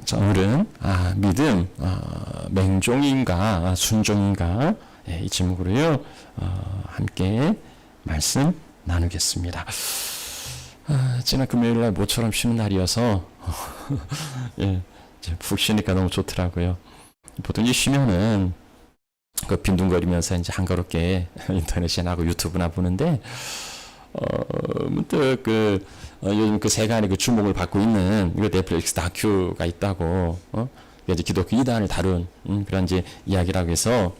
자, 오늘은 믿음, 맹종인가 순종인가, 이 제목으로요 함께 말씀 나누겠습니다. 지난 금요일날 모처럼 쉬는 날이어서 예, 푹 쉬니까 너무 좋더라고요. 보통 쉬면은 그 빈둥거리면서 이제 한가롭게 인터넷이나 유튜브나 보는데 문득 요즘 그 세간의 그 주목을 받고 있는 그 넷플릭스 다큐가 있다고, 이제 기독교 이단을 다룬 그런 이제 이야기라고 해서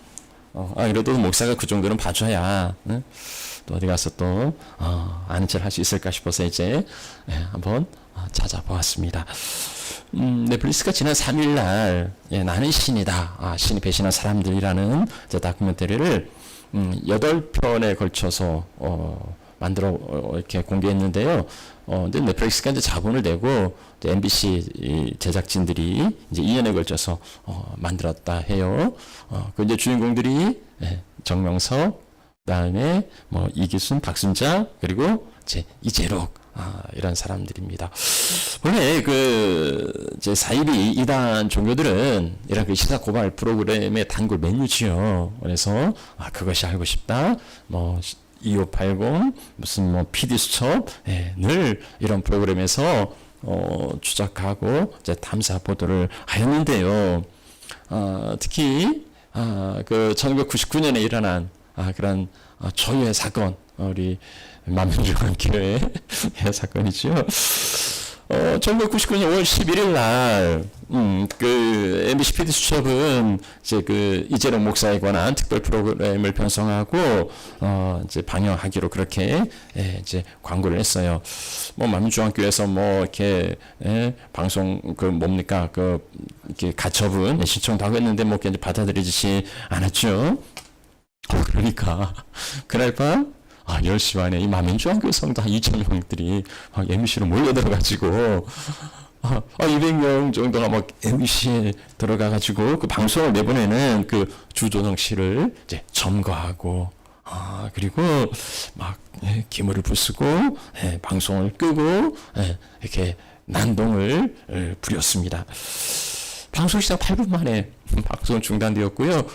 이래도 목사가 그 정도는 봐줘야 또 어디 가서 또 아는 척 할 수 있을까 싶어서 이제 한번 찾아보았습니다. 넷플릭스가 지난 3일날 나는 신이다, 신이 배신한 사람들이라는 다큐멘터리를 8편에 걸쳐서 만들어 이렇게 공개했는데요. 근데 넷플릭스가 이제 자본을 내고 MBC 제작진들이 이제 2년에 걸쳐서 만들었다 해요. 그 이제 주인공들이 정명석, 그다음에 뭐 이기순, 박순자, 그리고 이재록, 이런 사람들입니다. 원래 제 4.12 이단 종교들은 이런 그 시사 고발 프로그램의 단골 메뉴지요. 그래서 그것이 알고 싶다, 2580 무슨 PD 수첩, 늘 이런 프로그램에서 추적하고 탐사 보도를 하였는데요. 특히 그 1999년에 일어난 그런 초유의 사건, 우리 만민중앙교회 사건이죠. 1999년 5월 11일 날, MBC PD 수첩은 이재록 목사에 관한 특별 프로그램을 편성하고, 방영하기로 그렇게, 광고를 했어요. 만민중앙교회에서 이렇게, 방송, 이렇게 가처분 신청도 하고 했는데, 이제 받아들이지 않았죠. 그러니까, 그날 밤, 10시 반에 이 만민중앙교회 성도 한 2,000명들이 MBC로 몰려들어가지고 200명 정도가 MBC에 들어가가지고 그 방송을 내보내는 그 주조정 씨를 점거하고, 그리고 기물을 부수고, 방송을 끄고, 이렇게 난동을 부렸습니다. 방송 시작 8분 만에 방송 중단되었고요.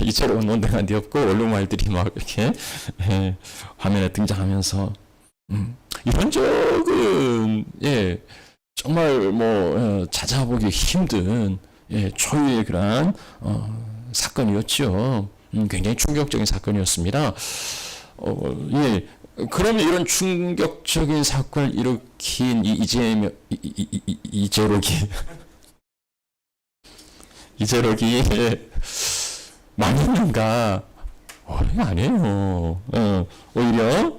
이제로 논쟁한 되었고, 언론말들이 이렇게 화면에 등장하면서 이런 적은 정말 찾아보기 힘든 초유의 그런 사건이었죠. 굉장히 충격적인 사건이었습니다. 그러면 이런 충격적인 사건을 일으킨 이재록이 망했는가? 아니에요. 오히려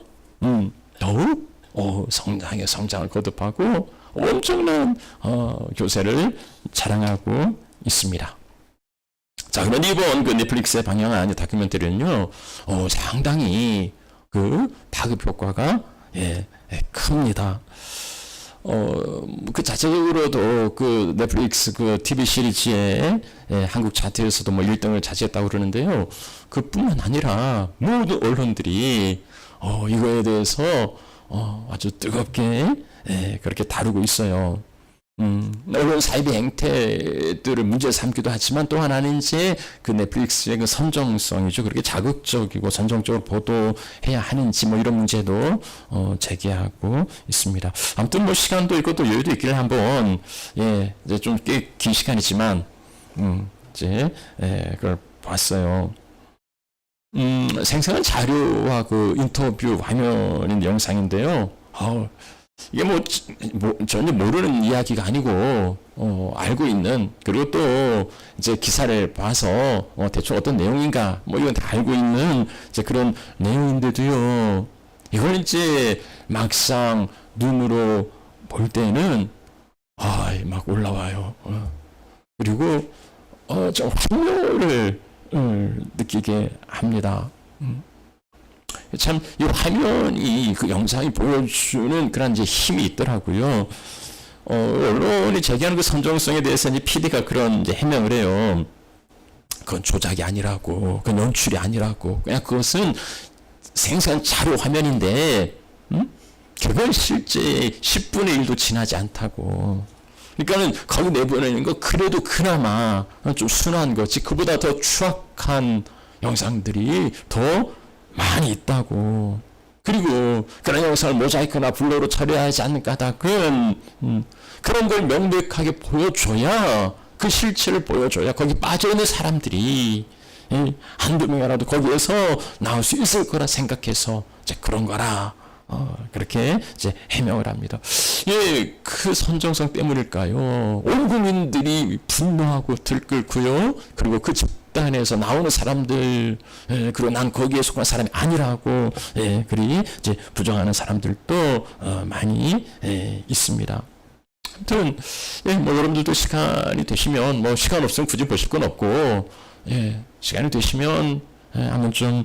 더욱 성장을 거듭하고 엄청난 교세를 자랑하고 있습니다. 자, 그런데 이번 넷플릭스에 방영한 다큐멘터리는요, 상당히 파급 효과가 큽니다. 자체적으로도 넷플릭스 TV 시리즈의 한국 차트에서도 1등을 차지했다고 그러는데요. 그뿐만 아니라 모든 언론들이 이거에 대해서 아주 뜨겁게 그렇게 다루고 있어요. 언론 사이비 행태들을 문제 삼기도 하지만 또 하나는 넷플릭스의 그 선정성이죠. 그렇게 자극적이고 선정적으로 보도해야 하는지 이런 문제도 제기하고 있습니다. 아무튼 시간도 있고 또 여유도 있기를 한번 이제 좀 꽤 긴 시간이지만 그걸 봤어요. 생생한 자료와 인터뷰 화면인 영상인데요. 이게 전혀 모르는 이야기가 아니고 알고 있는, 그리고 또 기사를 봐서 대충 어떤 내용인가 이건 다 알고 있는 그런 내용인데도요, 이걸 막상 눈으로 볼 때는 막 올라와요. 그리고 좀 환멸을 느끼게 합니다. 참, 이 화면이 영상이 보여주는 그런 힘이 있더라고요. 언론이 제기하는 선정성에 대해서 PD가 그런 해명을 해요. 그건 조작이 아니라고, 그건 연출이 아니라고, 그냥 그것은 생생한 자료 화면인데, 그걸 실제 10분의 1도 지나지 않다고. 그러니까는 거기 내보내는 거 그래도 그나마 좀 순한 거지 그보다 더 추악한 영상들이 더 많이 있다고. 그리고 그런 영상을 모자이크나 블러로 처리하지 않는 까닭은 그런 걸 명백하게 보여줘야 그 실체를 보여줘야 거기 빠져있는 사람들이 한두 명이라도 거기에서 나올 수 있을 거라 생각해서 이제 그런 거라 그렇게 이제 해명을 합니다. 예, 그 선정성 때문일까요? 온 국민들이 분노하고 들끓고요. 그리고 그 집단에서 나오는 사람들, 그리고 난 거기에 속한 사람이 아니라고, 그리 이제 부정하는 사람들도 많이 있습니다. 아무튼 뭐 여러분들도 시간이 되시면 뭐 시간 없으면 굳이 보실 건 없고, 시간이 되시면 한번 좀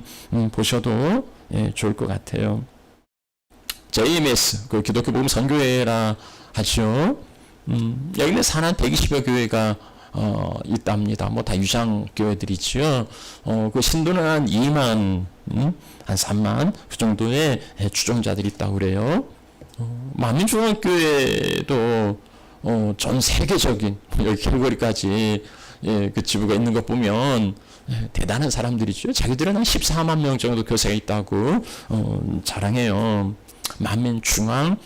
보셔도 좋을 것 같아요. JMS, 그 기독교 복음 선교회라 하죠. 여기는 산한 120여 교회가 있답니다. 뭐 다 유장 교회들이지요. 그 신도는 한 2만, 한 3만 그 정도의 추종자들이 있다고 그래요. 만민중앙교회도 전 세계적인 여기 캘거리까지 그 지부가 있는 것 보면 대단한 사람들이죠. 자기들은 한 14만 명 정도 교세가 있다고 자랑해요. 만민중앙교회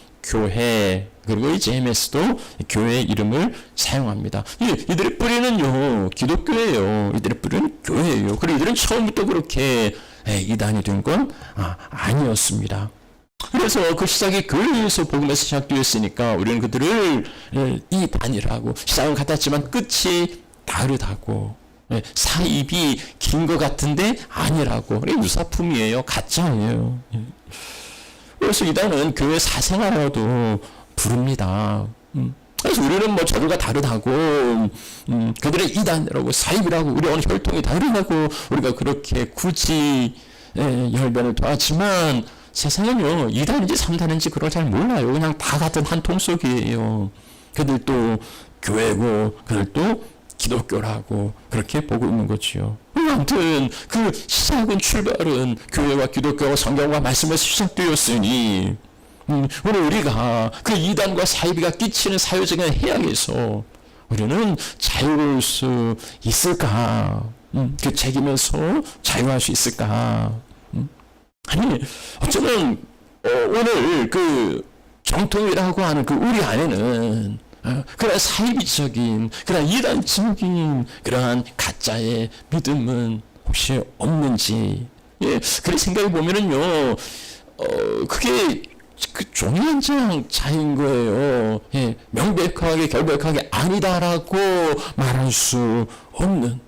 그리고 이 JMS도 교회의 이름을 사용합니다. 이들의 뿌리는요 기독교예요. 이들의 뿌리는 교회예요. 그리고 이들은 처음부터 그렇게 이단이 된 건 아니었습니다. 그래서 그 시작이 교회에서 복음에서 시작되었으니까 우리는 그들을 이단이라고 시작은 같았지만 끝이 다르다고 사입이 긴 것 같은데 아니라고 유사품이에요. 가짜예요. 그래서 이단은 교회 사생활로도 부릅니다. 그래서 우리는 뭐 저들과 다르다고 그들의 이단이라고 사입이라고 우리 오늘 혈통이 다르다고 우리가 그렇게 굳이 열변을 토하지만 세상은요 2단인지 3단인지 그걸 잘 몰라요. 그냥 다 같은 한 통 속이에요. 그들도 교회고 그들도 기독교라고 그렇게 보고 있는 거지요. 아무튼 그 시작은 출발은 교회와 기독교와 성경과 말씀에서 시작되었으니 오늘 우리가 그 이단과 사이비가 끼치는 사회적인 해악에서 우리는 자유로울 수 있을까? 그 책임에서 자유할 수 있을까? 아니 어쩌면 오늘 그 정통이라고 하는 그 우리 안에는 그런 사이비적인 그런 이단적인 그러한 가짜의 믿음은 혹시 없는지 그런 생각해 보면은요 그게 그 종이 한 장 차이인 거예요. 명백하게 결백하게 아니다라고 말할 수 없는.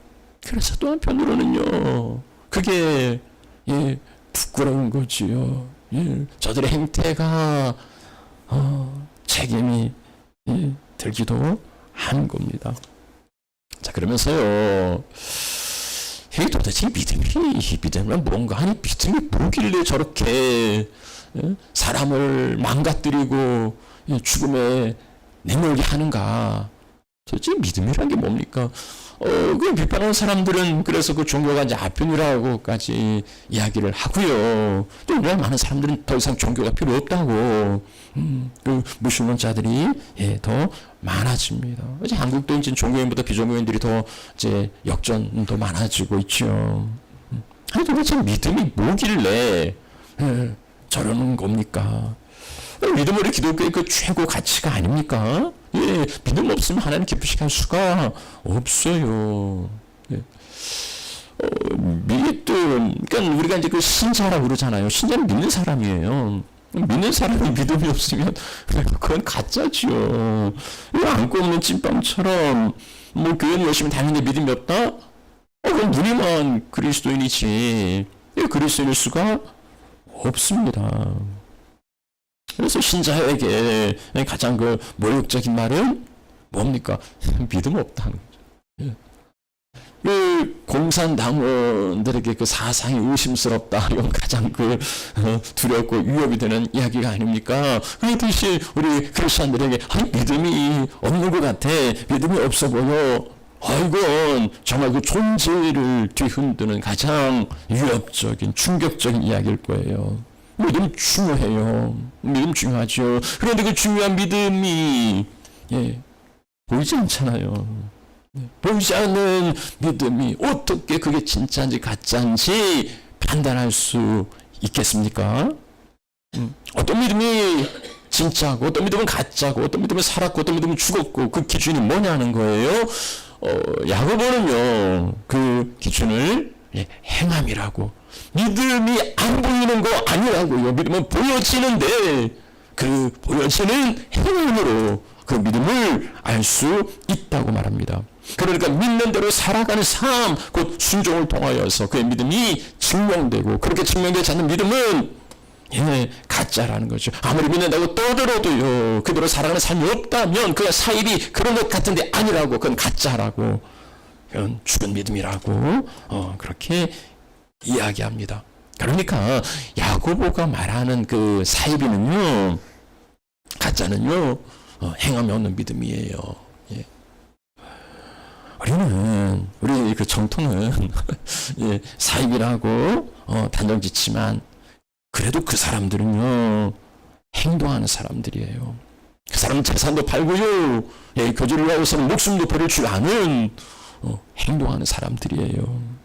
그래서 또 한편으로는요 그게 부끄러운 거지요. 저들의 행태가 책임이 들기도 하는 겁니다. 자 그러면서요 이게 도대체 믿음은 뭔가 아니 믿음이 뭐길래 저렇게 사람을 망가뜨리고 죽음에 내몰게 하는가. 도대체 믿음이란 게 뭡니까? 그 비판하는 사람들은 그래서 그 종교가 이제 아편이라고까지 이야기를 하고요. 또 우리나라 많은 사람들은 더 이상 종교가 필요 없다고. 그 무슬림자들이 더 많아집니다. 이제 한국도 이제 종교인보다 비종교인들이 더 이제 역전도 많아지고 있죠. 아니 도대체 믿음이 뭐길래 저러는 겁니까? 믿음으로 기독교의 그 최고 가치가 아닙니까? 믿음 없으면 하나님 기쁘시게 할 수가 없어요. 믿음, 그러니까 우리가 이제 그 신자라고 그러잖아요. 신자는 믿는 사람이에요. 믿는 사람이 믿음이 없으면 그건 가짜죠. 안고 없는 찐빵처럼 뭐 교회는 열심히 다니는데 믿음이 없다? 그건 누리만 그리스도인이지. 그리스도인일 수가 없습니다. 그래서 신자에게 가장 그 모욕적인 말은 뭡니까? 믿음 없다는 거죠. 그 공산당원들에게 그 사상이 의심스럽다. 이건 가장 그 두렵고 위협이 되는 이야기가 아닙니까? 그렇듯이 우리 크리스천들에게 믿음이 없는 것 같아. 믿음이 없어 보여. 이건 정말 그 존재를 뒤흔드는 가장 위협적인 충격적인 이야기일 거예요. 믿음 중요해요. 믿음 중요하죠. 그런데 그 중요한 믿음이 보이지 않잖아요. 보이지 않는 믿음이 어떻게 그게 진짜인지 가짜인지 판단할 수 있겠습니까? 어떤 믿음이 진짜고 어떤 믿음은 가짜고 어떤 믿음은 살았고 어떤 믿음은 죽었고 그 기준이 뭐냐는 거예요. 야고보는요 그 기준을 행함이라고, 믿음이 안 보이는 거 아니라고요. 믿음은 보여지는데 그 보여지는 행함으로 그 믿음을 알 수 있다고 말합니다. 그러니까 믿는 대로 살아가는 삶, 곧 순종을 통하여서 그의 믿음이 증명되고, 그렇게 증명되지 않는 믿음은 가짜라는 거죠. 아무리 믿는다고 떠들어도요 그대로 살아가는 삶이 없다면 그냥 사입이 그런 것 같은데 아니라고, 그건 가짜라고, 그건 죽은 믿음이라고 그렇게 이야기합니다. 그러니까 야고보가 말하는 그 사입이는요, 가짜는요 행함이 없는 믿음이에요. 예. 우리 그 정통은 사입이라고 단정짓지만 그래도 그 사람들은요 행동하는 사람들이에요. 그 사람은 재산도 팔고요, 교주를 위하여서는 목숨도 버릴 줄 아는 행동하는 사람들이에요.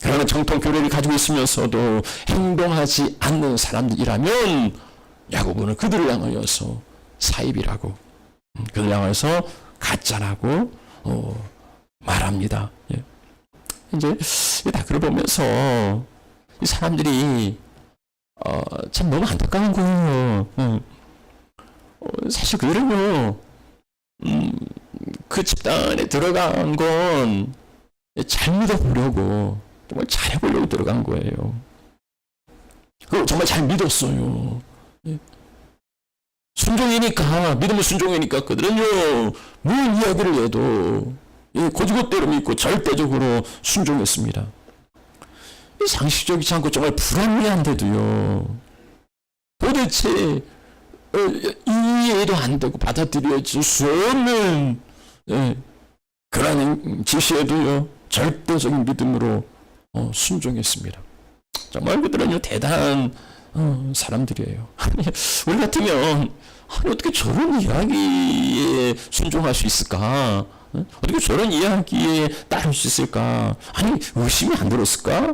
그러나 정통 교리를 가지고 있으면서도 행동하지 않는 사람들이라면 야고보는 그들을 향하여서 사입이라고, 그들을 향하여서 가짜라고 말합니다. 이제 다 그걸 보면서 이 사람들이 참 너무 안타까운 거예요. 사실 그들은요 그 집단에 들어간 건 잘 믿어보려고, 정말 잘해보려고 들어간 거예요. 그걸 정말 잘 믿었어요. 순종이니까, 믿음의 순종이니까 그들은요 무슨 이야기를 해도 고지고대로 믿고 절대적으로 순종했습니다. 상식적이지 않고 정말 불합리한데도요 도대체 이해도 안 되고 받아들여질 수 없는 그러한 지시에도요 절대적인 믿음으로 순종했습니다. 정말 그들은요 대단한 사람들이에요. 우리 같으면 어떻게 저런 이야기에 순종할 수 있을까? 어떻게 저런 이야기에 따를 수 있을까? 아니, 의심이 안 들었을까?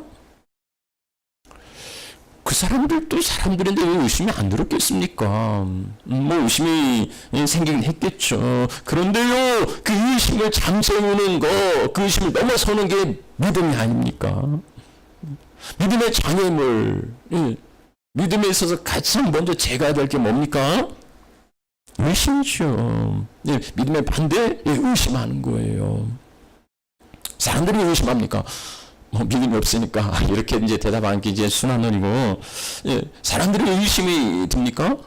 그 사람들도 사람들인데 왜 의심이 안 들었겠습니까? 뭐 의심이 생기긴 했겠죠. 그런데요, 그 의심을 잠재우는 거, 그 의심을 넘어서는 게 믿음이 아닙니까? 믿음의 장애물, 믿음에 있어서 가장 먼저 제거해야 될 게 뭡니까? 의심이죠. 믿음의 반대, 의심하는 거예요. 사람들이 의심합니까? 믿음이 없으니까 이렇게 이제 대답하는 게 이제 순환론이고, 사람들이 의심이 듭니까?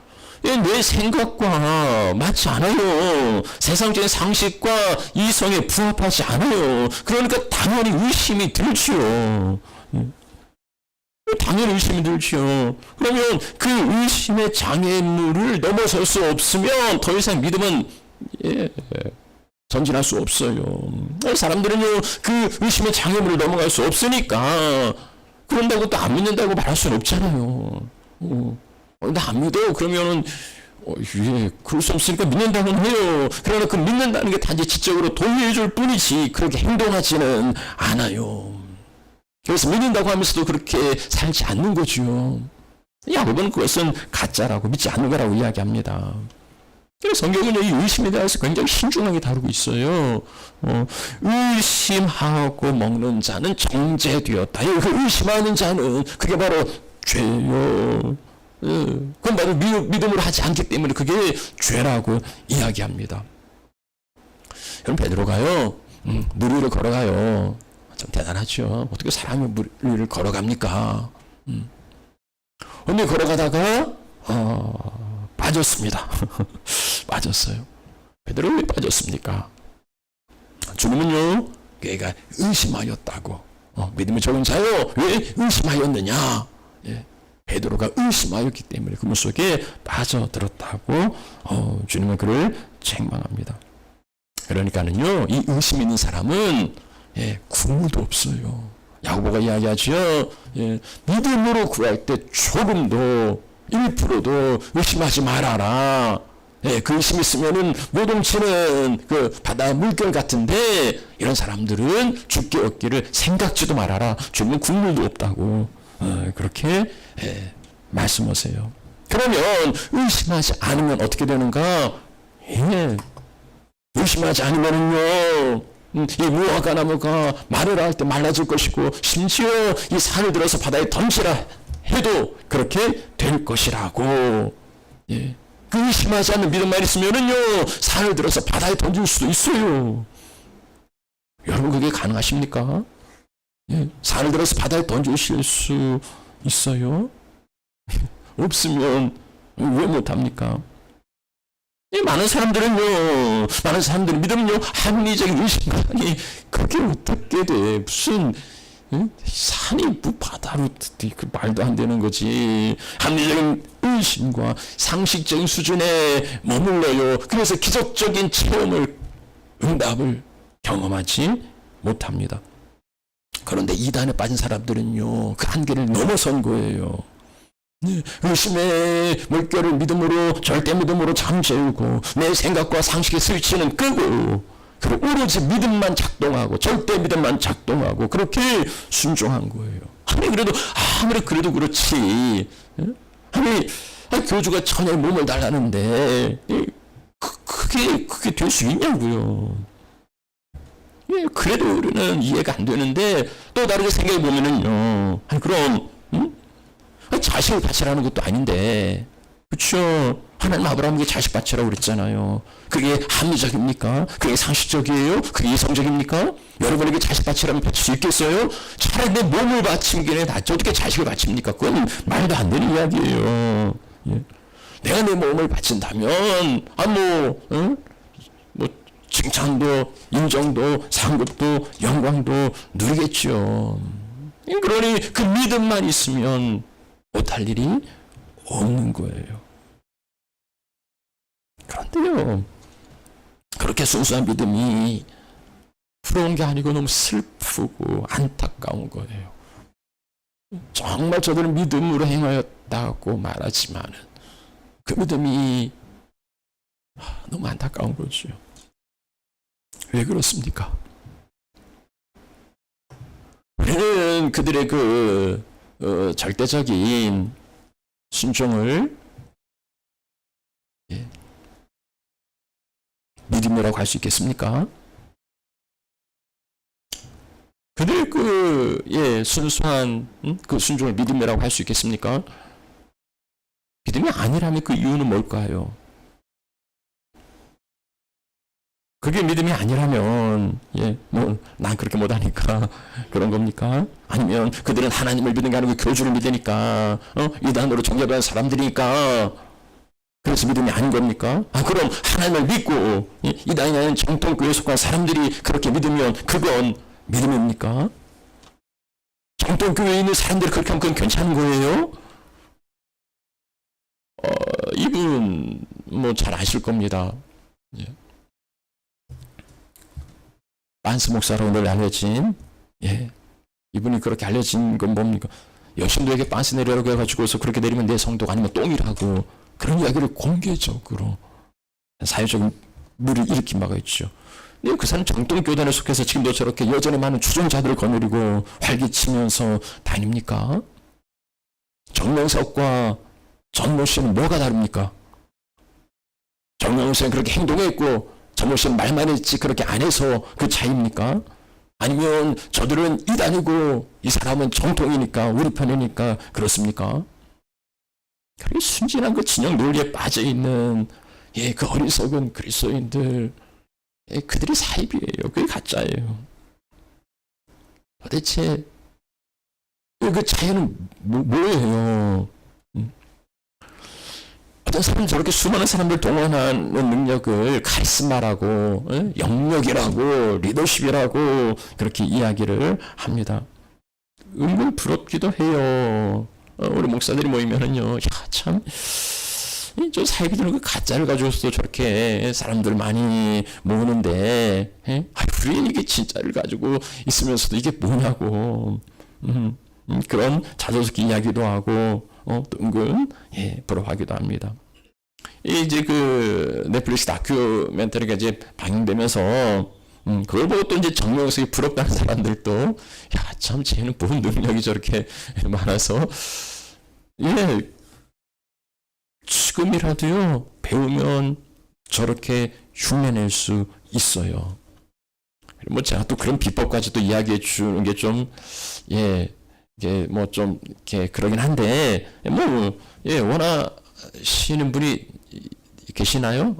내 생각과 맞지 않아요. 세상적인 상식과 이성에 부합하지 않아요. 그러니까 당연히 의심이 들지요. 당연히 의심이 들지요. 그러면 그 의심의 장애물을 넘어설 수 없으면 더 이상 믿음은 전진할 수 없어요. 사람들은요 그 의심의 장애물을 넘어갈 수 없으니까 그런다고 또 안 믿는다고 말할 수는 없잖아요. 나 안 믿어 그러면은 그럴 수 없으니까 믿는다고는 해요. 그러나 그 믿는다는 게 단지 지적으로 동의해 줄 뿐이지 그렇게 행동하지는 않아요. 그래서 믿는다고 하면서도 그렇게 살지 않는 거죠. 야고보는 그것은 가짜라고, 믿지 않는 거라고 이야기합니다. 그래서 성경은 이 의심에 대해서 굉장히 신중하게 다루고 있어요. 의심하고 먹는 자는 정죄되었다. 그 의심하는 자는 그게 바로 죄요. 그건 바로 믿음으로 하지 않기 때문에 그게 죄라고 이야기합니다. 여러분, 베드로가요 물 위를 걸어가요. 참 대단하죠. 어떻게 사람이 물 위를 걸어갑니까? 근데 걸어가다가 빠졌습니다. 빠졌어요. 베드로 왜 빠졌습니까? 주님은요 그가 의심하였다고. 믿음이 적은 자요 왜 의심하였느냐? 베드로가 의심하였기 때문에 그 물 속에 빠져들었다고 주님은 그를 책망합니다. 그러니까는요 이 의심 있는 사람은 국물도 없어요. 야고보가 이야기하죠. 믿음으로 구할 때 조금도 1%도 의심하지 말아라. 그 의심이 있으면은 요동치는 그 바다 물결 같은데, 이런 사람들은 죽게 얻기를 생각지도 말아라. 죽으면 국물도 없다고 그렇게 말씀하세요. 그러면 의심하지 않으면 어떻게 되는가? 의심하지 않으면은요, 이 무화과 나무가 마르라 할 때 말라질 것이고, 심지어 이 산을 들어서 바다에 던지라 해도 그렇게 될 것이라고. 그 의심하지 않는 믿음만 있으면은요, 산을 들어서 바다에 던질 수도 있어요. 여러분, 그게 가능하십니까? 산을 들어서 바다에 던지실 수 있어요? 없으면 왜 못합니까? 많은 사람들은 믿음은요, 합리적인 의심만이 그게 어떻게 돼? 무슨 산이 뭐 바다로 그 말도 안 되는 거지. 합리적인 의심과 상식적인 수준에 머물러요. 그래서 기적적인 체험을, 응답을 경험하지 못합니다. 그런데 이단에 빠진 사람들은요, 그 한계를 넘어선 거예요. 의심의 물결을 믿음으로, 절대 믿음으로 잠재우고, 내 생각과 상식의 스위치는 끄고, 그리고 오로지 믿음만 작동하고, 절대 믿음만 작동하고, 그렇게 순종한 거예요. 아무리 그래도 그렇지. 아니, 교주가 천의 몸을 달라는데, 그게 될 수 있냐고요. 그래도 우리는 이해가 안 되는데, 또 다르게 생각해 보면은요, 그럼, 자식을 바치라는 것도 아닌데, 그렇죠? 하나님 아브라함에게 자식 바치라고 그랬잖아요. 그게 합리적입니까? 그게 상식적이에요? 그게 이성적입니까? 여러분에게 자식 바치라면 바칠 수 있겠어요? 차라리 내 몸을 바치는 게 낫지. 어떻게 자식을 바칩니까? 그건 말도 안 되는 이야기예요. 내가 내 몸을 바친다면, 칭찬도, 인정도, 상급도, 영광도 누리겠죠. 그러니 그 믿음만 있으면 못할 일이 없는 거예요. 그런데요, 그렇게 순수한 믿음이 부러운 게 아니고 너무 슬프고 안타까운 거예요. 정말 저들은 믿음으로 행하였다고 말하지만은 그 믿음이 너무 안타까운 거죠. 왜 그렇습니까? 우리는 그들의 절대적인 순종을 믿음이라고 할 수 있겠습니까? 그들의 순수한 그 순종을 믿음이라고 할 수 있겠습니까? 믿음이 아니라면 그 이유는 뭘까요? 그게 믿음이 아니라면, 난 그렇게 못하니까 그런 겁니까? 아니면 그들은 하나님을 믿는 게 아니고 교주를 믿으니까, 이단으로 정죄받은 사람들이니까, 그래서 믿음이 아닌 겁니까? 그럼 하나님을 믿고, 이단이라는 정통교회에 속한 사람들이 그렇게 믿으면 그건 믿음입니까? 정통교회에 있는 사람들이 그렇게 하면 그건 괜찮은 거예요? 이분, 잘 아실 겁니다. 반스 목사로 늘 알려진, 이분이 그렇게 알려진 건 뭡니까? 여신도에게 반스 내려라고 해가지고서 그렇게 내리면 내 성도가 아니면 똥이라고, 그런 이야기를 공개적으로 사회적인 물을 일으킨 바가 있죠. 그 사람 정통교단에 속해서 지금도 저렇게 여전히 많은 추종자들을 거느리고 활기치면서 다닙니까? 정명석과 전모 씨는 뭐가 다릅니까? 정명석 씨는 그렇게 행동했고 전모 씨는 말만 했지 그렇게 안 해서 그 차이입니까? 아니면 저들은 이단이고 이 사람은 정통이니까 우리 편이니까 그렇습니까? 그렇게 순진한 그 진영 논리에 빠져있는 그 어리석은 그리스도인들, 그들이 사입이에요. 그게 가짜예요. 도대체 그 차이는 뭐예요? 어떤 사람은 저렇게 수많은 사람들 동원하는 능력을 카리스마라고, 영역이라고, 리더십이라고 그렇게 이야기를 합니다. 은근 부럽기도 해요. 우리 목사들이 모이면은요, 참, 저 사이비들은 그 가짜를 가지고서도 저렇게 사람들 많이 모으는데, 우리는 이게 진짜를 가지고 있으면서도 이게 뭐냐고, 그런 자존스럽게 이야기도 하고, 또 은근, 부러워하기도 합니다. 이제 그 넷플릭스 다큐멘터리가 이제 방영되면서 그걸 보고 또 이제 정명석이 부럽다는 사람들도 야, 참 쟤는 본 능력이 저렇게 많아서 예, 지금이라도요 배우면 저렇게 흉내낼 수 있어요. 뭐 제가 또 그런 비법까지 또 이야기해 주는 게 좀 예, 이게 뭐 좀 이렇게 그러긴 한데 뭐 예, 원하시는 분이 계시나요?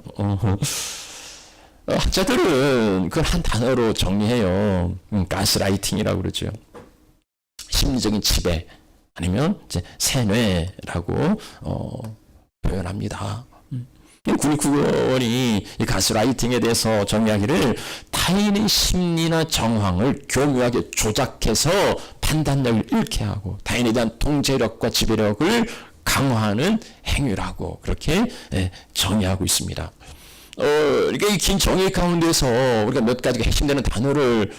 학자들은 그걸 한 단어로 정리해요. 가스라이팅이라고 그러죠. 심리적인 지배 아니면 이제 세뇌라고 표현합니다. 군의국어원이 이 가스라이팅에 대해서 정의하기를 타인의 심리나 정황을 교묘하게 조작해서 판단력을 잃게 하고 타인에 대한 통제력과 지배력을 강화하는 행위라고 그렇게 정의하고 있습니다. 그러니까 이 긴 정의 가운데서 우리가 몇 가지가 핵심되는 단어를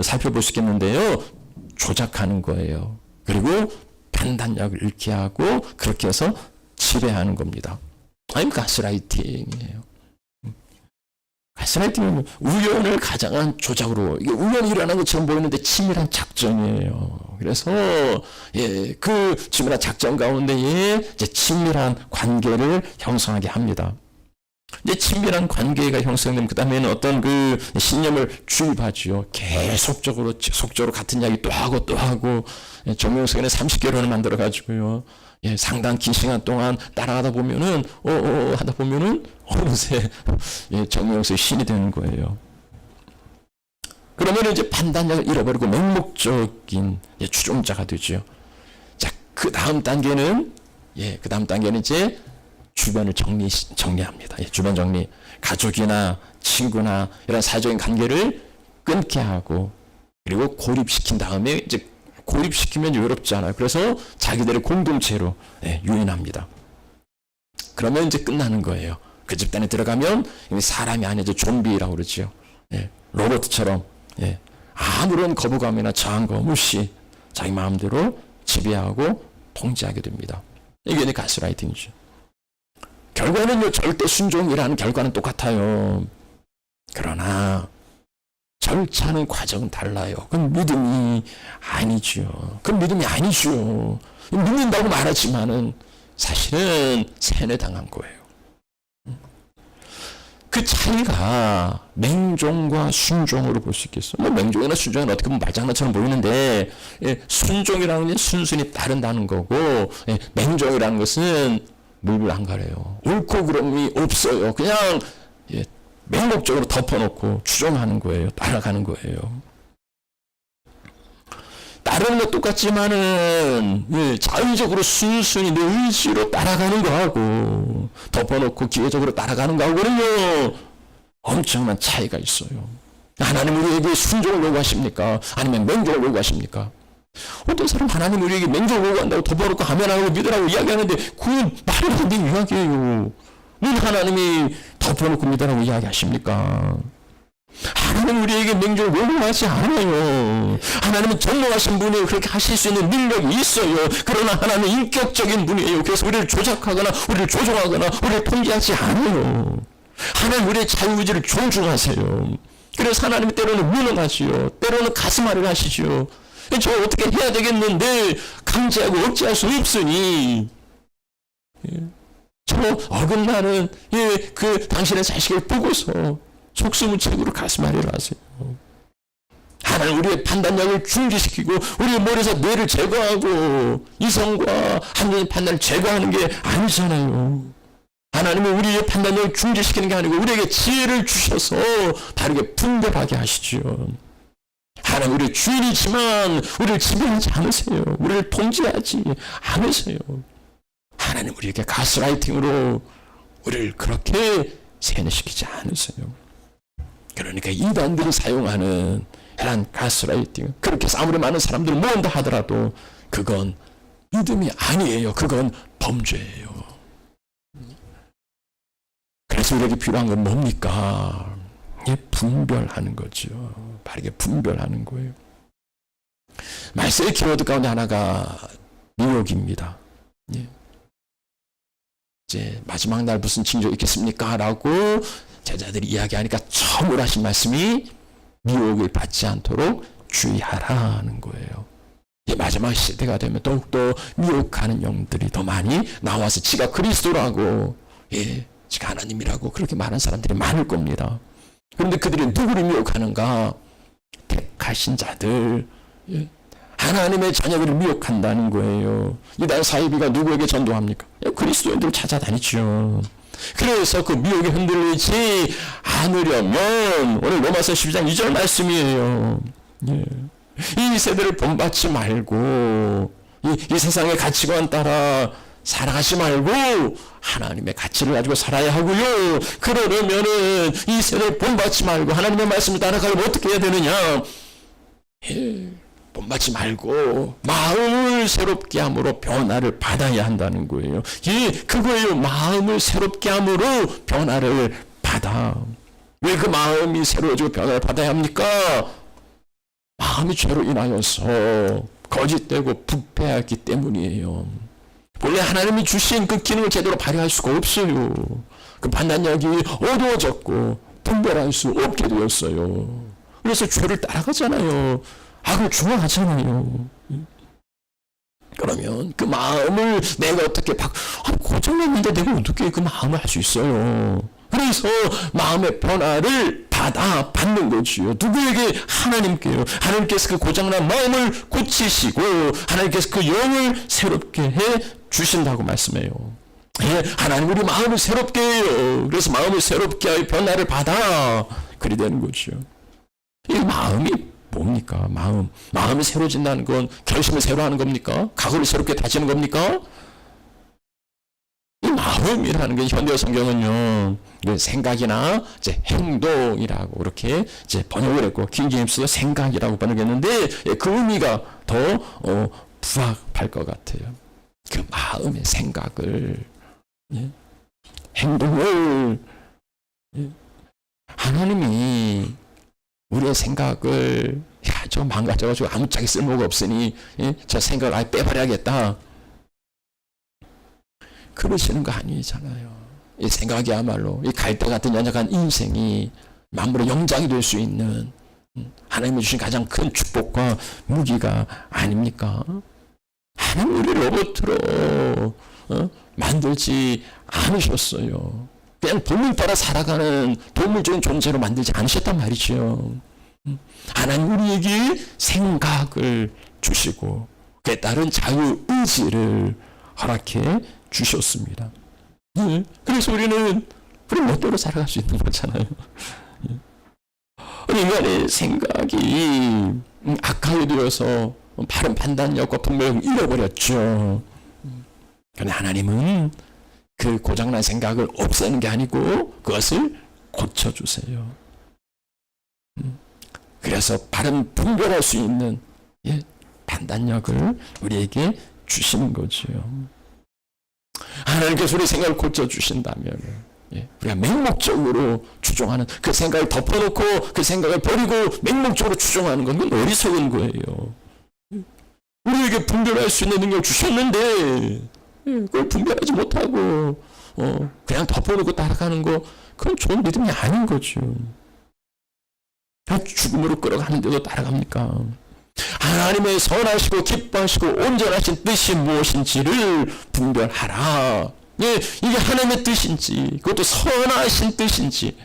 살펴볼 수 있겠는데요. 조작하는 거예요. 그리고 판단력을 잃게 하고 그렇게 해서 지배하는 겁니다. 아니 가스라이팅이에요. 가스라이팅은 우연을 가장한 조작으로 이게 우연히 일어난 것처럼 보이는데 치밀한 작전이에요. 그래서 예, 그 치밀한 작전 가운데에 이제 친밀한 관계를 형성하게 합니다. 이제 친밀한 관계가 형성되면 그 다음에는 어떤 그 신념을 주입하지요. 계속적으로 지속적으로 같은 이야기 또 하고 또 하고 정명석에는 30개론을 만들어 가지고요. 예, 상당한 긴 시간 동안 따라가다 보면은 하다 보면은 어느새 예, 정명석이 신이 되는 거예요. 그러면 이제 판단력을 잃어버리고 맹목적인 예, 추종자가 되죠. 자, 그 다음 단계는 이제 주변을 정리합니다. 예, 주변 정리. 가족이나 친구나 이런 사회적인 관계를 끊게 하고 그리고 고립시킨 다음에 이제 고립시키면 외롭잖아요. 그래서 자기들의 공동체로 유인합니다. 그러면 이제 끝나는 거예요. 그 집단에 들어가면 사람이 아니죠. 좀비라고 그러죠. 예, 로봇처럼 아무런 거부감이나 저항감 없이 자기 마음대로 지배하고 통제하게 됩니다. 이게 이제 가스라이팅이죠. 결과는요, 절대 순종이라는 결과는 똑같아요. 그러나 절차는 과정은 달라요. 그건 믿음이 아니죠. 그건 믿음이 아니죠. 믿는다고 말하지만은 사실은 세뇌당한 거예요. 그 차이가 맹종과 순종으로 볼 수 있겠어요. 뭐 맹종이나 순종은 어떻게 보면 말장난처럼 보이는데 순종이라는 건 순순히 따른다는 거고 맹종이라는 것은 물불 안 가려요. 옳고 그름이 없어요. 그냥 맹목적으로 덮어놓고 추종하는 거예요. 따라가는 거예요. 따르는 것 똑같지만은 자의적으로 순순히 내 의지로 따라가는 거하고 덮어놓고 기회적으로 따라가는 거하고는요 엄청난 차이가 있어요. 하나님 우리에게 순종을 요구하십니까? 아니면 맹종을 요구하십니까? 어떤 사람 하나님 우리에게 맹종을 요구한다고 덮어놓고 하면 하고 믿으라고 이야기하는데 그건 말이 안 되는 이야기예요. 왜 하나님이 덮어놓고 믿으라고 이야기하십니까? 하나님은 우리에게 맹종을 요구하지 않아요. 하나님은 전능하신 분이에요. 그렇게 하실 수 있는 능력이 있어요. 그러나 하나님은 인격적인 분이에요. 그래서 우리를 조작하거나 우리를 조종하거나 우리를 통제하지 않아요. 하나님 우리의 자유의지를 존중하세요. 그래서 하나님이 때로는 무능하시요. 때로는 가슴앓이를 하시죠. 저 어떻게 해야 되겠는데 강제하고 억제할 수 없으니 저 어긋나는 그 당신의 자식을 보고서 속수무책으로 가슴앓이를 하세요. 하나님 우리의 판단력을 중지시키고 우리의 머리에서 뇌를 제거하고 이성과 합리적인 판단을 제거하는 게 아니잖아요. 하나님은 우리의 판단력을 중지시키는 게 아니고 우리에게 지혜를 주셔서 다르게 분별하게 하시죠. 하나님 우리의 주인이지만 우리를 지배하지 않으세요. 우리를 통제하지 않으세요. 하나님 우리에게 가스라이팅으로 우리를 그렇게 세뇌시키지 않으세요. 그러니까 이단들이 사용하는 이런 가스라이팅, 그렇게 아무리 많은 사람들을 모은다 하더라도 그건 믿음이 아니에요. 그건 범죄예요. 그래서 우리에게 필요한 건 뭡니까? 분별하는 거죠. 바르게 분별하는 거예요. 말세의 키워드 가운데 하나가 미혹입니다. 이제 마지막 날 무슨 징조 있겠습니까? 라고 제자들이 이야기하니까 처음으로 하신 말씀이 미혹을 받지 않도록 주의하라는 거예요. 마지막 시대가 되면 더욱더 미혹하는 영들이 더 많이 나와서 지가 그리스도라고, 지가 하나님이라고 그렇게 말하는 사람들이 많을 겁니다. 그런데 그들이 누구를 미혹하는가? 택하신 자들, 하나님의 자녀들을 미혹한다는 거예요. 이날 사이비가 누구에게 전도합니까? 그리스도인들을 찾아다니죠. 그래서 그 미혹에 흔들리지 않으려면 오늘 로마서 12장 2절 말씀이에요. 이 세대를 본받지 말고 이 세상의 가치관 따라 살아가지 말고 하나님의 가치를 가지고 살아야 하고요. 그러려면은 이 세대를 본받지 말고 하나님의 말씀을 따라가려면 어떻게 해야 되느냐? 본받지 말고 마음을 새롭게 함으로 변화를 받아야 한다는 거예요. 그거예요. 마음을 새롭게 함으로 변화를 받아. 왜 그 마음이 새로워지고 변화를 받아야 합니까? 마음이 죄로 인하여서 거짓되고 부패하기 때문이에요. 원래 하나님이 주신 그 기능을 제대로 발휘할 수가 없어요. 그 판단력이 어두워졌고 분별할 수 없게 되었어요. 그래서 죄를 따라가잖아요. 악을 좋아하잖아요. 그러면 그 마음을 내가 어떻게 고정했는데 내가 어떻게 그 마음을 할 수 있어요? 그래서 마음의 변화를 받는 거지요. 누구에게? 하나님께요. 하나님께서 그 고장난 마음을 고치시고 하나님께서 그 영을 새롭게 해 주신다고 말씀해요. 하나님 우리 마음을 새롭게 해요. 그래서 마음을 새롭게 하여 변화를 받아. 그리 되는 거죠. 이 마음이 뭡니까? 마음이 새로워진다는 건 결심을 새로 하는 겁니까? 각오를 새롭게 다지는 겁니까? 이 마음이라는 게 현대 성경은요, 생각이나 이제 행동이라고 이렇게 이제 번역을 했고, 킹제임스도 생각이라고 번역했는데, 그 의미가 더 부합할 것 같아요. 그 마음의 생각을, 행동을, 하나님이 우리의 생각을 저거 망가져가지고 아무짝에 쓸모가 없으니 저 생각을 아예 빼버려야겠다. 그러시는 거 아니잖아요. 이 생각이야말로 이 갈대 같은 연약한 인생이 만물의 영장이 될 수 있는 하나님이 주신 가장 큰 축복과 무기가 아닙니까? 하나님 우리를 로봇으로 만들지 않으셨어요. 그냥 본능 따라 살아가는 동물적인 존재로 만들지 않으셨단 말이죠. 하나님 우리에게 생각을 주시고 그에 따른 자유의지를 허락해 주셨습니다. 그래서 우리 멋대로 살아갈 수 있는 거잖아요. 인간의 생각이 악하여되어서 바른 판단력과 분별력을 잃어버렸죠. 그런데 하나님은 그 고장난 생각을 없애는 게 아니고 그것을 고쳐주세요. 그래서 바른 분별할 수 있는 판단력을 우리에게 주시는 거죠. 하나님께서 우리 생각을 고쳐주신다면 우리가 맹목적으로 추종하는 그 생각을 덮어놓고 그 생각을 버리고 맹목적으로 추종하는 건 그건 어리석은 거예요. 우리에게 분별할 수 있는 능력을 주셨는데 그걸 분별하지 못하고 그냥 덮어놓고 따라가는 거 그건 좋은 믿음이 아닌 거죠. 죽음으로 끌어가는데도 따라갑니까? 하나님의 선하시고 기뻐하시고 온전하신 뜻이 무엇인지를 분별하라. 이게 하나님의 뜻인지 그것도 선하신 뜻인지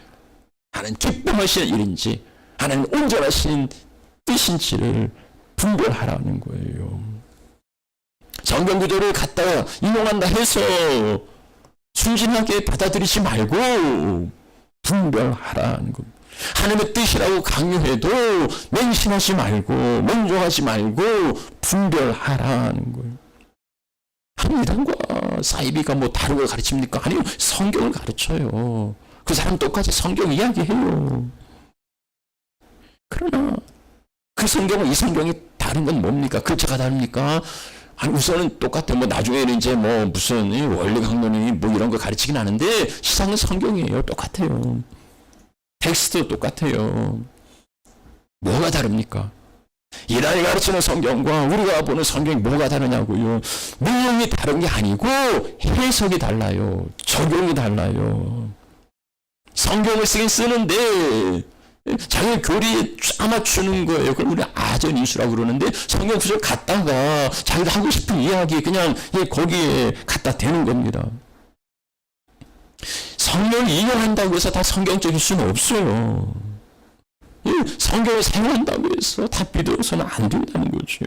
하나님 기뻐하시는 일인지 하나님 온전하신 뜻인지를 분별하라는 거예요. 성경 구절을 갖다가 인용한다 해서 순진하게 받아들이지 말고 분별하라는 겁니다. 하나님의 뜻이라고 강요해도 맹신하지 말고 맹종하지 말고 분별하라는 거예요. 이단과 사이비가 뭐 다른 걸 가르칩니까? 아니요, 성경을 가르쳐요. 그 사람 똑같이 성경 이야기해요. 그러나 그 성경과 이 성경이 다른 건 뭡니까? 글자가 다릅니까? 아니 우선은 똑같아요. 뭐 나중에는 이제 뭐 무슨 원리 강론이 뭐 이런 거 가르치긴 하는데 시상은 성경이에요. 똑같아요. 텍스트 똑같아요. 뭐가 다릅니까? 이단이 가르치는 성경과 우리가 보는 성경이 뭐가 다르냐고요. 내용이 다른 게 아니고 해석이 달라요. 적용이 달라요. 성경을 쓰긴 쓰는데 자기 교리에 맞추는 거예요. 그걸 우리 아전인수라고 그러는데 성경 구절 갖다가 자기가 하고 싶은 이야기 그냥 거기에 갖다 대는 겁니다. 성경을 인용한다고 해서 다 성경적일 수는 없어요. 성경을 사용한다고 해서 다 믿어서는 안 된다는 거죠.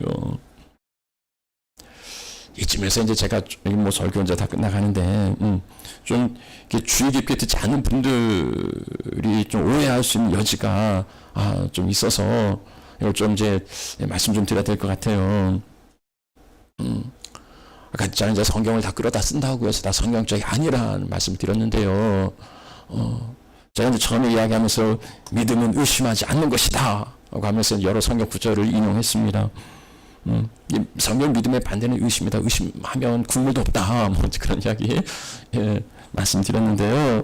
이쯤에서 이제 제가 뭐 설교 이제 다 끝나가는데 좀 주의 깊게 듣지 않는 분들이 좀 오해할 수 있는 여지가 좀 있어서 이걸 좀 이제 말씀 좀 드려야 될 것 같아요. 아까 저는 이제 성경을 다 끌어다 쓴다고 해서 다 성경적이 아니라는 말씀 드렸는데요. 제가 이제 처음에 이야기하면서 믿음은 의심하지 않는 것이다 라고 하면서 여러 성경 구절을 인용했습니다. 성경 믿음의 반대는 의심이다. 의심하면 국물도 없다. 뭐 그런 이야기 말씀드렸는데요.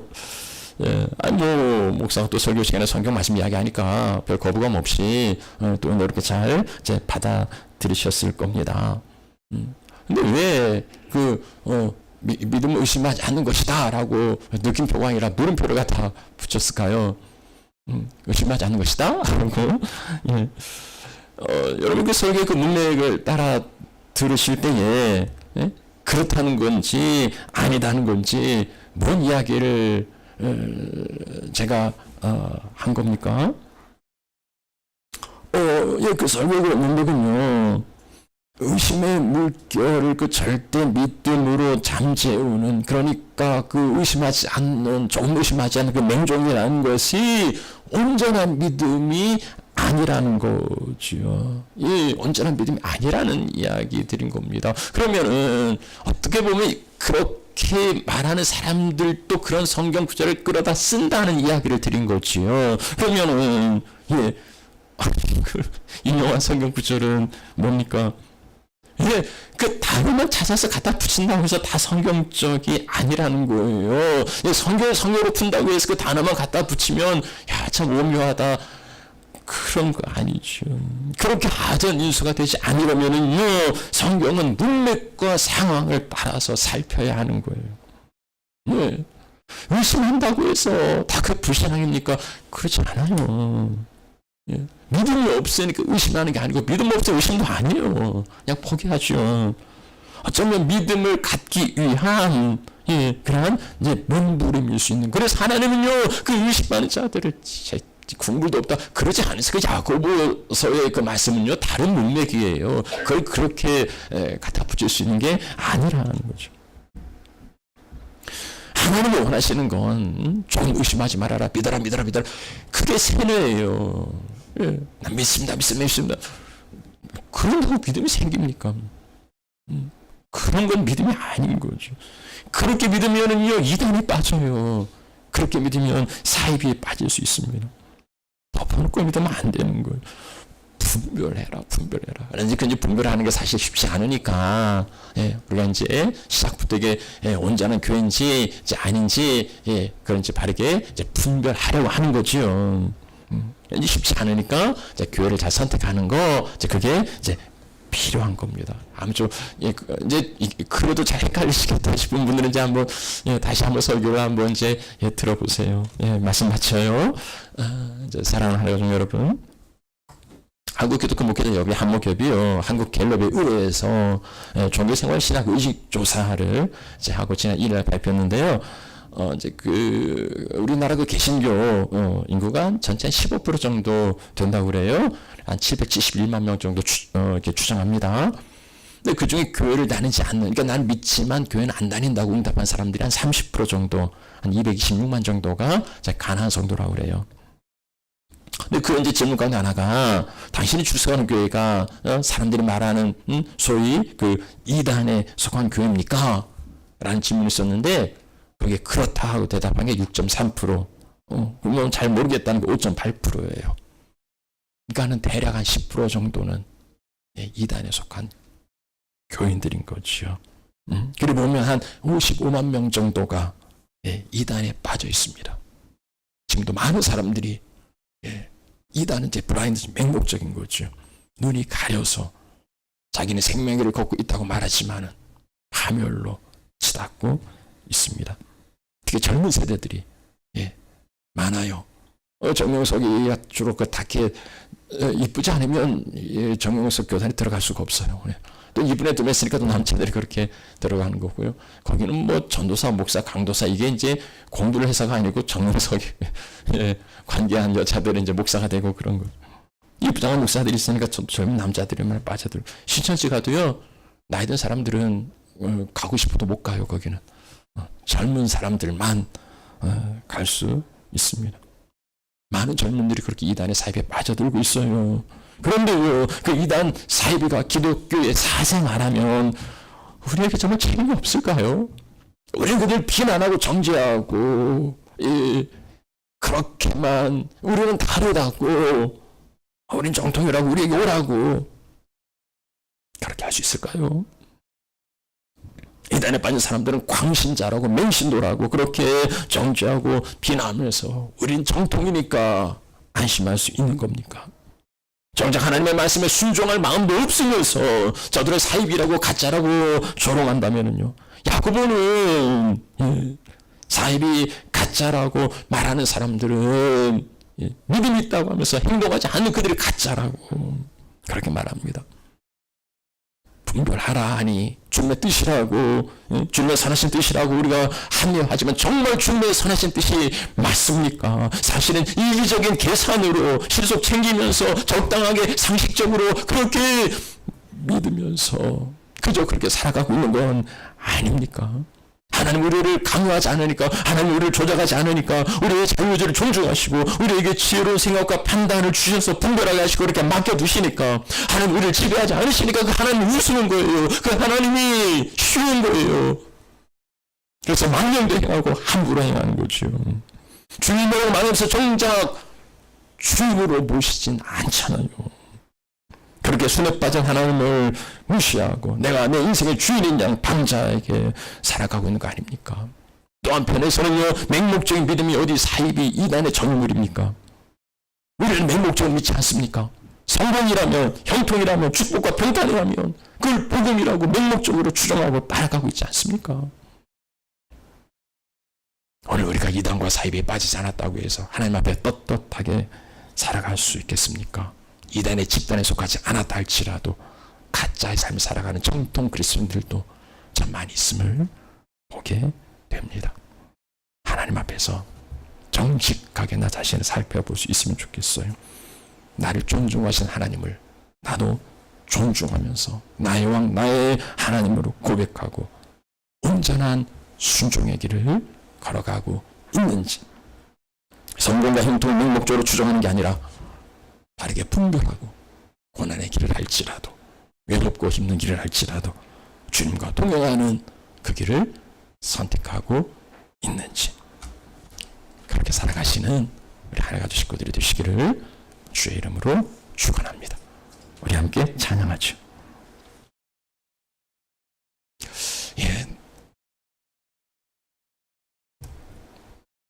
뭐 목사가 또 설교 시간에 성경 말씀 이야기하니까 별 거부감 없이 또 이렇게 잘 이제 받아들이셨을 겁니다. 근데 왜 믿음을 의심하지 않는 것이다 라고 느낌표가 아니라 물음표를 갖다 붙였을까요? 의심하지 않는 것이다? 라고 여러분 그 설교의 그 문맥을 따라 들으실 때에 그렇다는 건지 아니다는 건지 뭔 이야기를 제가 한 겁니까? 그 설교의 문맥은요, 의심의 물결을 그 절대 믿음으로 잠재우는, 그러니까 그 의심하지 않는, 조금 의심하지 않는 그 맹종이라는 것이 온전한 믿음이 아니라는 거지요. 이 온전한 믿음이 아니라는 이야기 드린 겁니다. 그러면은 어떻게 보면 그렇게 말하는 사람들도 그런 성경 구절을 끌어다 쓴다는 이야기를 드린 거지요. 그러면은 그 인용한 성경 구절은 뭡니까? 그 단어만 찾아서 갖다 붙인다고 해서 다 성경적이 아니라는 거예요. 성경으로 푼다고 해서 그 단어만 갖다 붙이면 참 오묘하다. 그런 거 아니죠. 그렇게 하전인수가 되지 않으려면은요, 성경은 문맥과 상황을 따라서 살펴야 하는 거예요. 의심한다고 해서 다 그 불신앙입니까? 그렇지 않아요. 믿음이 없으니까 의심하는 게 아니고, 믿음 없으면 의심도 아니에요. 그냥 포기하죠. 어쩌면 믿음을 갖기 위한 그러한 이제 몸부림일 수 있는. 그래서 하나님은요, 그 의심하는 자들을 국물도 없다. 그러지 않으세요. 그 야고보서의 그 말씀은요, 다른 문맥이에요. 그걸 그렇게 갖다 붙일 수 있는 게 아니라는 거죠. 하나님이 원하시는 건 좀 의심하지 말아라. 믿어라. 그게 세뇌예요. 난 믿습니다. 그런다고 믿음이 생깁니까? 그런 건 믿음이 아닌 거죠. 그렇게 믿으면은요, 이단에 빠져요. 그렇게 믿으면 사이비에 빠질 수 있습니다. 덮어놓고 믿으면 안 되는 거예요. 분별해라. 그런지 분별하는 게 사실 쉽지 않으니까, 우리가 이제 시작부터 이게 온전한 교회인지 이제 아닌지, 그런지 바르게 이제 분별하려고 하는 거죠. 이제 쉽지 않으니까 이제 교회를 잘 선택하는 거, 이제 그게 이제 필요한 겁니다. 아무쪼록 이제 그래도 잘 헷갈리시겠다 싶은 분들은 이제 한번 다시 한번 설교를 한번 이제 들어보세요. 말씀 마쳐요. 이제 사랑하는 하나님 여러분, 한국기독교 목회자협의 한목협이요, 한국갤럽에 의뢰해서 종교생활 신학 의식 조사를 이제 하고 지난 1일 발표했는데요. 이제 우리나라 그 개신교 인구가 전체 15% 정도 된다고 그래요. 한 771만 명 정도 이렇게 추정합니다. 근데 그 중에 교회를 다니지 않는, 그러니까 난 믿지만 교회는 안 다닌다고 응답한 사람들이 한 30% 정도, 한 226만 정도가 가난한 정도라고 그래요. 근데 그 이제 질문 가운데 하나가, 당신이 출석하는 교회가 사람들이 말하는 소위 그 이단에 속한 교회입니까? 라는 질문이 있었는데, 그게 그렇다 하고 대답한 게 6.3%. 그러면 잘 모르겠다는 게 5.8%예요. 그러니까는 대략 한 10% 정도는 이단에 속한 교인들인 거죠. 그리고 보면 한 55만 명 정도가 이단에 빠져 있습니다. 지금도 많은 사람들이 이단은 이제 블라인드 맹목적인 거죠. 눈이 가려서 자기는 생명길을 걷고 있다고 말하지만은 파멸로 치닫고 있습니다. 특히 젊은 세대들이 많아요. 정명석이 주로 그 닭에 이쁘지 않으면 정명석 교단에 들어갈 수가 없어요. 또 이분에 좀 했으니까 또 남자들이 그렇게 들어가는 거고요. 거기는 뭐 전도사, 목사, 강도사 이게 이제 공부를 해서가 아니고 정명석이 관계한 여자들은 이제 목사가 되고 그런 거. 이 부장한 목사들이 있으니까 젊은 남자들이만 빠져들. 신천지 가도요. 나이 든 사람들은 가고 싶어도 못 가요. 거기는 젊은 사람들만 갈 수 있습니다. 많은 젊은들이 그렇게 이단의 사입에 빠져들고 있어요. 그런데요, 그 이단 사이비가 기독교에 사생활하면 우리에게 정말 책임이 없을까요? 우리는 그들 비난하고 정죄하고 그렇게만 우리는 다르다고 우린 정통이라고 우리에게 오라고 그렇게 할 수 있을까요? 이단에 빠진 사람들은 광신자라고 맹신도라고 그렇게 정죄하고 비난하면서 우린 정통이니까 안심할 수 있는 겁니까? 정작 하나님의 말씀에 순종할 마음도 없으면서 저들의 사입이라고 가짜라고 조롱한다면요. 야고보는 사입이 가짜라고 말하는 사람들은 믿음이 있다고 하면서 행동하지 않는 그들이 가짜라고 그렇게 말합니다. 분별하라 하니 주님의 뜻이라고 주님의 선하신 뜻이라고 우리가 합리화하지만 정말 주님의 선하신 뜻이 맞습니까? 사실은 이기적인 계산으로 실속 챙기면서 적당하게 상식적으로 그렇게 믿으면서 그저 그렇게 살아가고 있는 건 아닙니까? 하나님 우리를 강요하지 않으니까, 하나님 우리를 조작하지 않으니까, 우리의 자유의지를 존중하시고 우리에게 지혜로운 생각과 판단을 주셔서 분별하게 하시고 이렇게 맡겨두시니까 하나님 우리를 지배하지 않으시니까 그 하나님이 우스는 거예요. 그 하나님이 쉬운 거예요. 그래서 망령도 행하고 함부로 행하는 거죠. 주님으로 말하면서 정작 주인으로 모시진 않잖아요. 그렇게 순에 빠진 하나님을 무시하고 내가 내 인생의 주인인 양 방자에게 살아가고 있는 거 아닙니까? 또 한편에서는요, 맹목적인 믿음이 어디 사입이 이단의 전유물입니까? 우리는 맹목적으로 믿지 않습니까? 성공이라면, 형통이라면, 축복과 평탄이라면 그걸 복음이라고 맹목적으로 추정하고 따라가고 있지 않습니까? 오늘 우리가 이단과 사입에 빠지지 않았다고 해서 하나님 앞에 떳떳하게 살아갈 수 있겠습니까? 이단의 집단에 속하지 않았다 할지라도 가짜의 삶을 살아가는 정통 그리스도인들도 참 많이 있음을 보게 됩니다. 하나님 앞에서 정직하게 나 자신을 살펴볼 수 있으면 좋겠어요. 나를 존중하신 하나님을 나도 존중하면서 나의 왕 나의 하나님으로 고백하고 온전한 순종의 길을 걸어가고 있는지, 성공과 형통을 맹목적으로 추정하는 게 아니라 바르게 분별하고 고난의 길을 할지라도 외롭고 힘든 길을 할지라도 주님과 동행하는 그 길을 선택하고 있는지, 그렇게 살아가시는 우리 하나가족 식구들이 되시기를 주의 이름으로 축원합니다. 우리 함께 찬양하죠.